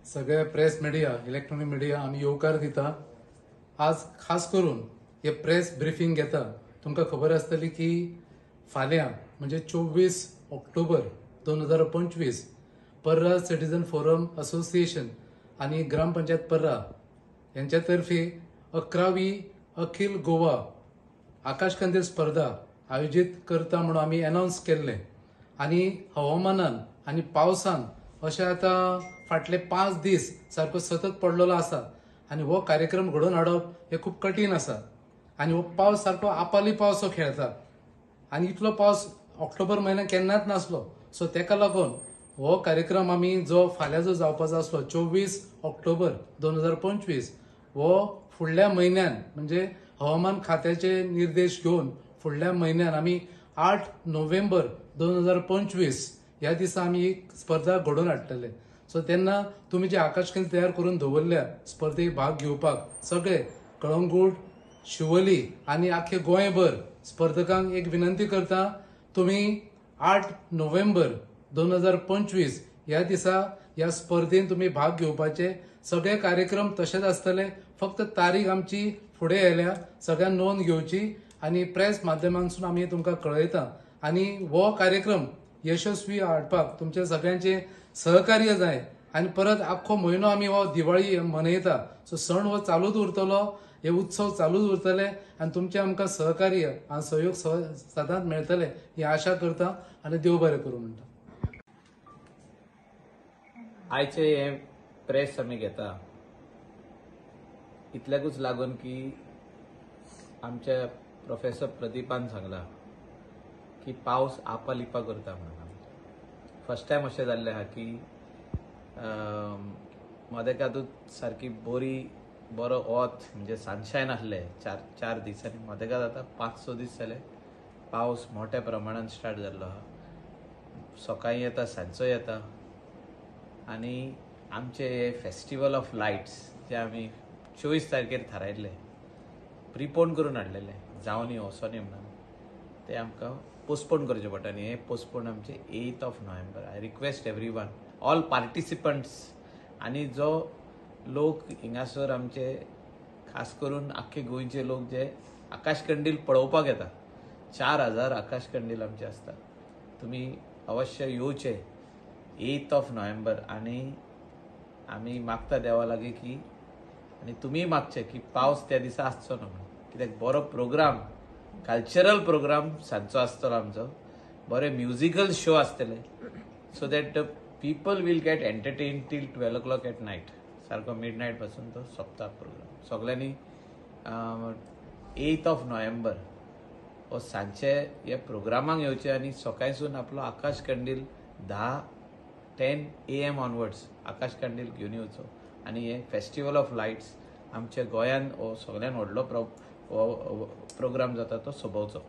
सगळे press media, electronic media आम्ही येवकार दिता. आज खास करून हे प्रेस ब्रिफिंग घेता. तुमकां खबर आसतली की फाल्यां म्हणजे 24 ऑक्टोबर 2025 पर्रा सिटीजन फोरम असोसिएशन आणि ग्रामपंचायत पर्रा यांच्या तर्फे 11वी अखिल गोवा आकाश कंदील स्पर्धा आयोजित करता म्हणून आम्ही अनाउन्स केल्ले. आणि हवामानान आणि पावसान अशें आतां फाटले 5 दीस सारको सतत पडलेलो आसा आणि हो कार्यक्रम घडोवन हाडप हे खूप कठीण आसा. आणि हो पावस सारको आपाली पावस खेळता आणि इतलो पावस ऑक्टोबर म्हयन्यात केन्नाच नासलो. सो तेका लागून हो कार्यक्रम आमी जो फाल्यां जो जावपाचो आसलो 24 ऑक्टोबर 2025 हो फुडल्या म्हयन्यान म्हणजे हवामान खात्याचे निर्देश घेवन फुडल्या म्हयन्यान आमी 8 नोव्हेंबर 2025 ह्या दिसा आमी ही स्पर्धा घडोवन हाडटले. सो तेन्ना तुमी जे आकाशकंदील तयार करून दवरल्या स्पर्धेक भाग घेवपाक सगळे कळंगूट, शिवोली आणि आख्खे गोंयभर स्पर्धकांक एक विनंती करता. तुम्ही 8 नोव्हेंबर 2025 ह्या दिसा ह्या स्पर्धेन तुम्ही भाग घेवपाचे. सगळे कार्यक्रम तसेच आसतले, फक्त तारीख आमची फुडें आयल्या. सगळ्यांनी नोंद घेवची आणि प्रेस माध्यमांसून आमी तुमकां कळयता. आणि हो कार्यक्रम यशस्वी हाडपाक तुमचे सगळ्यांचे सहकार्य जाय. आणि परत आख्खो म्हयनो आमी हो दिवाळी मनयता. सो सण हो चालूच उरतलो, हे उत्सव चालूच उरतले आणि तुमचे आमकां सहकार्य आणि सहयोग सदांच मेळटले ही आशा करता आणि देव बरें करूं म्हणटा. आयचे हे प्रेस आमी घेता इतल्याकूच लागून की आमच्या प्रोफेसर प्रदीपान सांगला की पावस आपालिपा करता म्हणून. फर्स्ट टायम अशें जाल्लें आहा की मदेकादूच सारकी बरो वत म्हणजे सनशायन आसले चार दीस आनी मदेकात आतां 5-6 दीस जाले पावस मोठ्या प्रमाणात स्टार्ट जाल्लो आहा. सकाळीं येता, सांजचो येता. आणि आमचे फेस्टिवल ऑफ लायट्स जे आमी 24 तारखेर थारायल्ले, प्रिपोन करून हाडलेले, जावनी वचोनी म्हणून, ते आमकां पोस्टपोन करचे पडटा. आनी हे पोस्टपोन आमचे 8 November. I request every one, all participants आणि जो लोक हिंगासर आमचे खास करून आख्खे गोंयचे लोक जे आकाश कंदील पळोवपाक येता, 4000 आकाश कंदील आमचे आसता. तुमी अवश्य येवचे 8 नोव्हेंबर. आणि आमी मागता देवा लागीं की आणि तुमी मागचे की पावस त्या दिसा आसचो ना म्हणून. कित्याक बरो प्रोग्राम, कल्चरल प्रोग्राम सांजचो आसतलो आमचो, बरे म्युजिकल शो आसतले, so that the people will get entertain till 12 o'clock at night. सारको मिडनायट पासून तो सोंपता प्रोग्राम. सगळ्यांनी 8 नोव्हेंबर हो सांजचे ह्या प्रोग्रामाक येवचे आणि सकाळीसून आपलो आकाश कंदील 10 AM ऑनवर्ड्स आकाश कंदील घेवन येवचो. आणि हे फेस्टिवल ऑफ लायट्स आमच्या गोंयान हो सगळ्यान व्हडलो प्रोग्राम जाता तो सोबवचो.